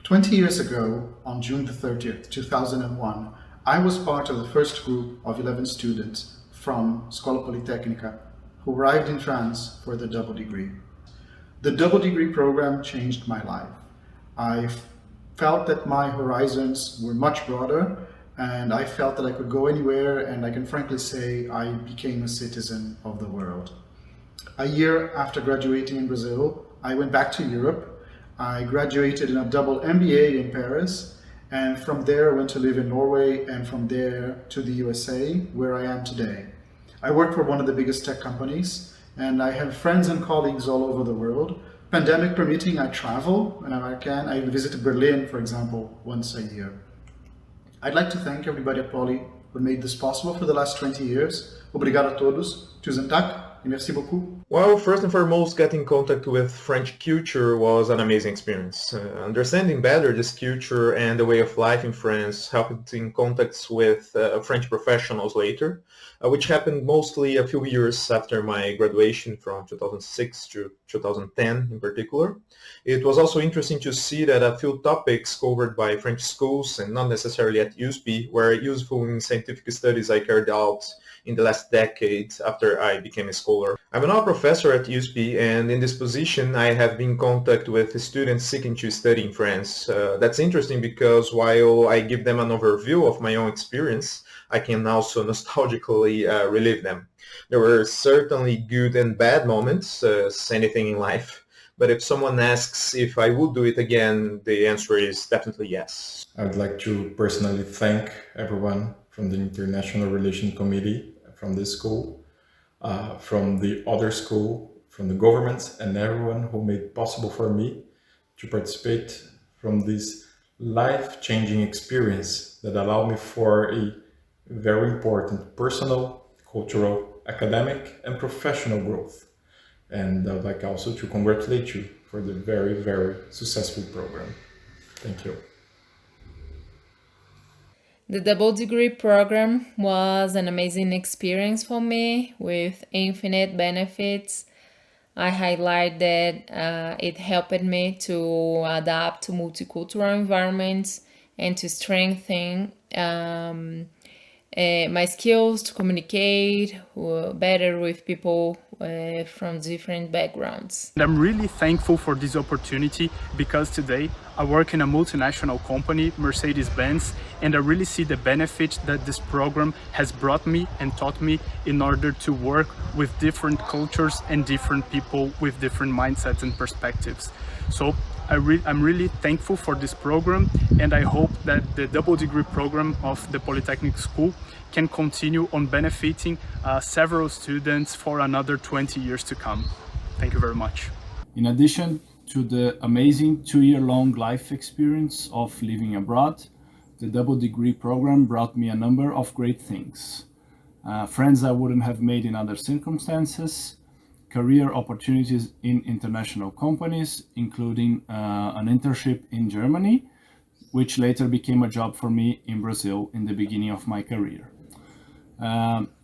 20 years ago, on June the 30th, 2001, I was part of the first group of 11 students from Scuola Politecnica who arrived in France for the double degree. The double degree program changed my life. I felt that my horizons were much broader, and I felt that I could go anywhere, and I can frankly say I became a citizen of the world. A year after graduating in Brazil, I went back to Europe. I graduated in a double MBA in Paris, and from there I went to live in Norway, and from there to the USA, where I am today. I work for one of the biggest tech companies, and I have friends and colleagues all over the world. Pandemic permitting, I travel whenever I can. I visit Berlin, for example, once a year. I'd like to thank everybody at Poly who made this possible for the last 20 years. Obrigado a todos. Tusen tak e merci beaucoup. Well, first and foremost, getting in contact with French culture was an amazing experience. Understanding better this culture and the way of life in France helped in contacts with French professionals later, which happened mostly a few years after my graduation from 2006 to 2010 in particular. It was also interesting to see that a few topics covered by French schools and not necessarily at USP were useful in scientific studies I carried out in the last decade after I became a scholar. I'm now a professor at USP, and in this position I have been in contact with students seeking to study in France. That's interesting because while I give them an overview of my own experience, I can also nostalgically relive them. There were certainly good and bad moments, as anything in life, but if someone asks if I would do it again, the answer is definitely yes. I would like to personally thank everyone from the International Relations Committee, from this school, from the other school, from the government, and everyone who made possible for me to participate from this life-changing experience that allowed me for a very important personal, cultural, academic, and professional growth. And I would like also to congratulate you for the very, very successful program. Thank you. The double degree program was an amazing experience for me with infinite benefits. I highlight that it helped me to adapt to multicultural environments and to strengthen my skills to communicate better with people from different backgrounds. And I'm really thankful for this opportunity because today I work in a multinational company, Mercedes-Benz, and I really see the benefit that this program has brought me and taught me in order to work with different cultures and different people with different mindsets and perspectives. So I'm really thankful for this program, and I hope that the double degree program of the Polytechnic School can continue on benefiting several students for another 20 years to come. Thank you very much. In addition to the amazing 2-year-long life experience of living abroad, the double degree program brought me a number of great things. Friends I wouldn't have made in other circumstances, career opportunities in international companies, including an internship in Germany, which later became a job for me in Brazil in the beginning of my career.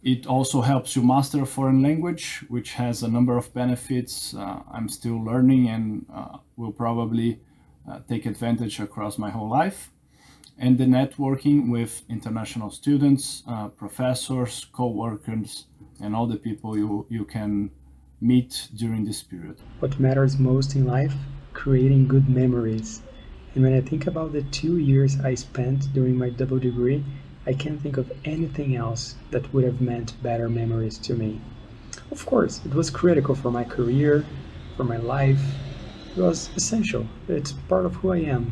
It also helps you master a foreign language, which has a number of benefits I'm still learning and will probably take advantage across my whole life. And the networking with international students, professors, co-workers, and all the people you can meet during this period. What matters most in life? Creating good memories. And when I think about the 2 years I spent during my double degree, I can't think of anything else that would have meant better memories to me. Of course, it was critical for my career, for my life. It was essential. It's part of who I am.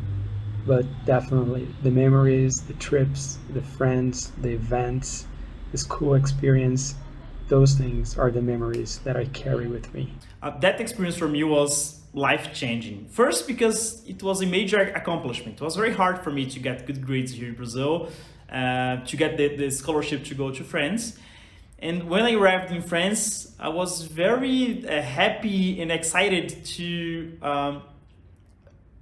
But definitely the memories, the trips, the friends, the events, the school experience, those things are the memories that I carry with me. That experience for me was life-changing. First, because it was a major accomplishment. It was very hard for me to get good grades here in Brazil, to get the scholarship to go to France. And when I arrived in France, I was very happy and excited to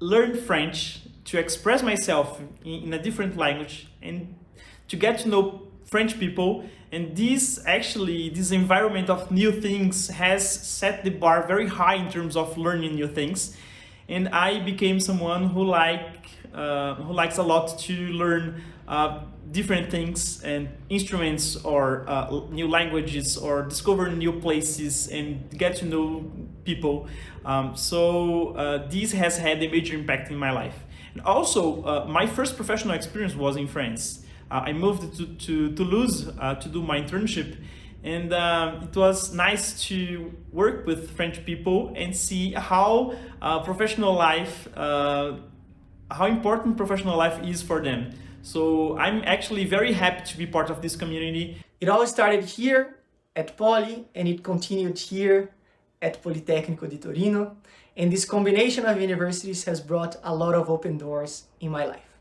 learn French, to express myself in a different language, and to get to know French people. And this environment of new things has set the bar very high in terms of learning new things. and I became someone who likes a lot to learn different things and instruments, or new languages, or discover new places and get to know people. So this has had a major impact in my life. And also, my first professional experience was in France. I moved to Toulouse to do my internship, and it was nice to work with French people and see how professional life, how important professional life is for them. So I'm actually very happy to be part of this community. It all started here at Poli, and it continued here at Politecnico di Torino. And this combination of universities has brought a lot of open doors in my life.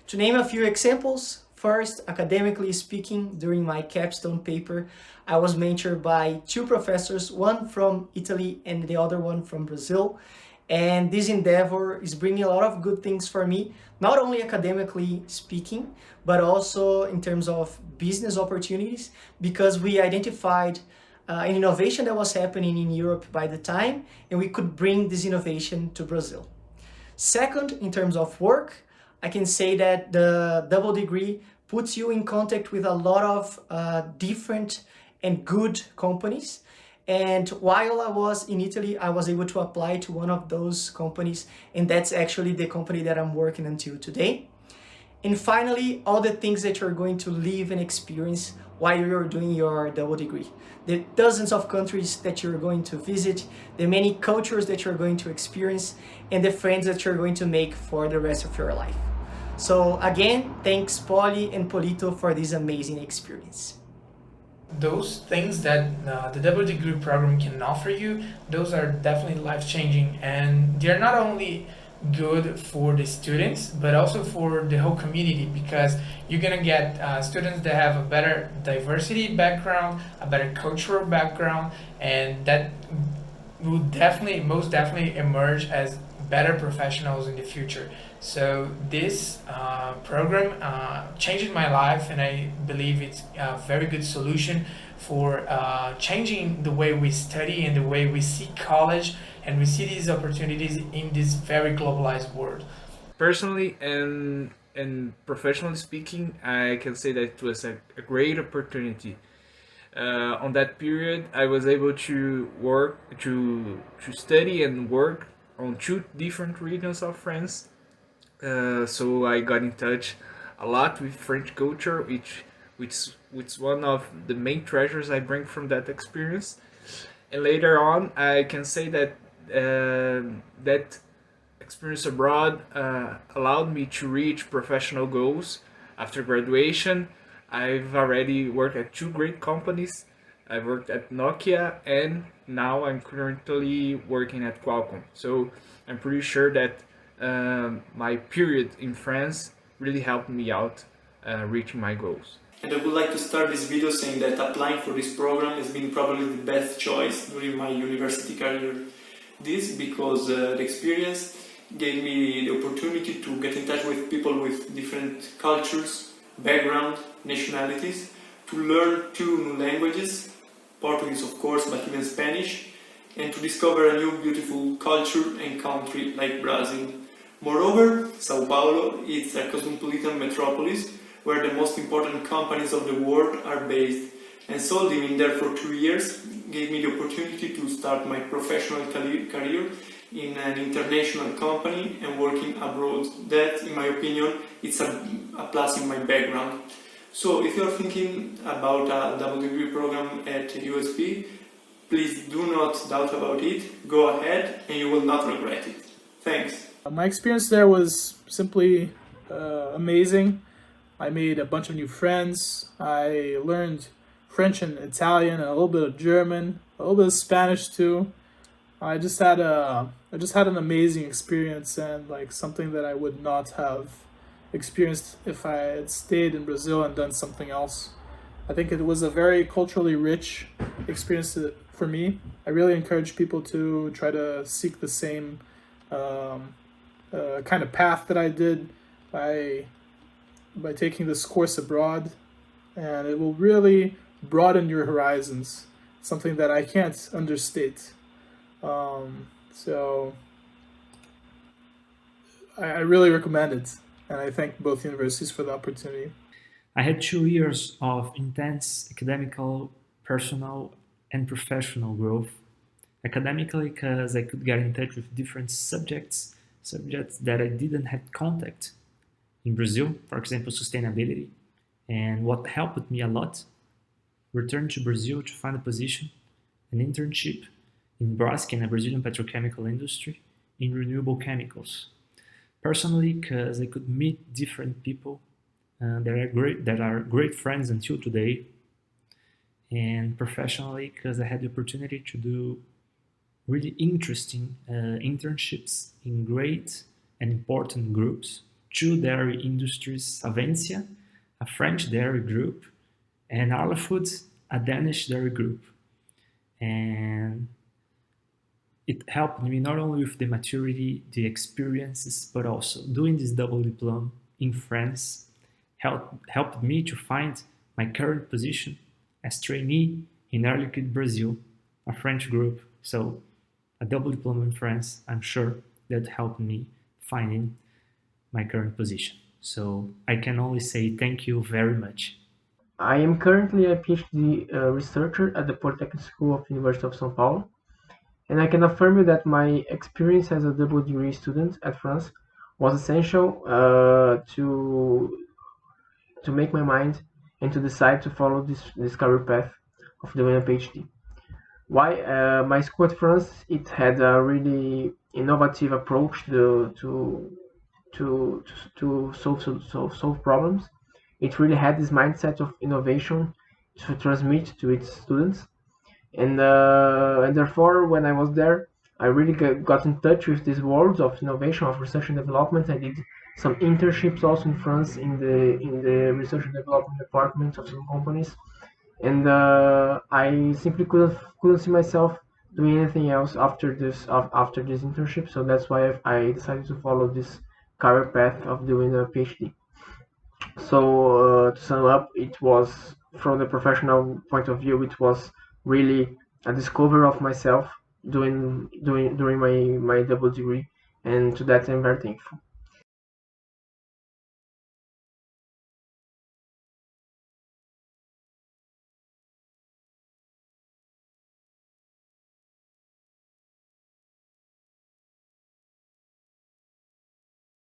To name a few examples, first, academically speaking, during my capstone paper, I was mentored by two professors, one from Italy and the other one from Brazil. And this endeavor is bringing a lot of good things for me, not only academically speaking, but also in terms of business opportunities, because we identified an innovation that was happening in Europe by the time, and we could bring this innovation to Brazil. Second, in terms of work, I can say that the double degree puts you in contact with a lot of different and good companies. And while I was in Italy, I was able to apply to one of those companies, and that's actually the company that I'm working until today. And finally, all the things that you're going to live and experience while you're doing your double degree. The dozens of countries that you're going to visit, the many cultures that you're going to experience, and the friends that you're going to make for the rest of your life. So again, thanks Poli and Polito for this amazing experience. Those things that the double degree program can offer you, those are definitely life-changing, and they're not only good for the students but also for the whole community, because you're gonna get students that have a better diversity background, a better cultural background, and that will most definitely emerge as better professionals in the future. So this program changed my life, and I believe it's a very good solution for changing the way we study and the way we see college, and we see these opportunities in this very globalized world. Personally and professionally speaking, I can say that it was a great opportunity. On that period, I was able to study and work on two different regions of France. So I got in touch a lot with French culture, which one of the main treasures I bring from that experience. And later on, I can say that that experience abroad allowed me to reach professional goals. After graduation, I've already worked at two great companies. I worked at Nokia, and now I'm currently working at Qualcomm. So I'm pretty sure that my period in France really helped me out reaching my goals. And I would like to start this video saying that applying for this program has been probably the best choice during my university career. This because the experience gave me the opportunity to get in touch with people with different cultures, background, nationalities, to learn two new languages, Portuguese of course, but even Spanish, and to discover a new beautiful culture and country like Brazil. Moreover, Sao Paulo is a cosmopolitan metropolis where the most important companies of the world are based, and so living there for 2 years gave me the opportunity to start my professional career in an international company and working abroad. That, in my opinion, it's a plus in my background. So if you're thinking about a double degree program at USP, please do not doubt about it, go ahead and you will not regret it. Thanks. My experience there was simply amazing. I made a bunch of new friends. I learned French and Italian, a little bit of German, a little bit of Spanish too. I just had an amazing experience, and like something that I would not have experienced if I had stayed in Brazil and done something else. I think it was a very culturally rich experience for me. I really encourage people to try to seek the same kind of path that I did by taking this course abroad, and it will really broaden your horizons, something that I can't understate. So I really recommend it, and I thank both universities for the opportunity. I had 2 years of intense academical, personal, and professional growth. Academically, because I could get in touch with different subjects that I didn't have contact in Brazil, for example, sustainability. And what helped me a lot, return to Brazil to find a position, an internship in Braskem, a Brazilian petrochemical industry, in renewable chemicals. Personally, because I could meet different people that are great friends until today, and professionally, because I had the opportunity to do really interesting internships in great and important groups. 2 dairy industries, Avencia, a French dairy group, and Arla Foods, a Danish dairy group. And it helped me not only with the maturity, the experiences, but also doing this double diploma in France helped me to find my current position as trainee in Air Liquide Brazil, a French group. So a double diploma in France, I'm sure that helped me finding my current position. So I can only say thank you very much. I am currently a PhD researcher at the Polytechnic School of the University of São Paulo, and I can affirm you that my experience as a double degree student at France was essential to make my mind and to decide to follow this career path of doing a PhD. Why? My school at France, it had a really innovative approach to solve problems. It really had this mindset of innovation to transmit to its students, and therefore, when I was there, I really got in touch with this world of innovation, of research and development. I did some internships also in France in the research and development department of some companies, and I simply couldn't see myself doing anything else after this internship. So that's why I decided to follow this career path of doing a PhD. So to sum up, it was, from the professional point of view, it was really a discovery of myself during my double degree, and to that I'm very thankful.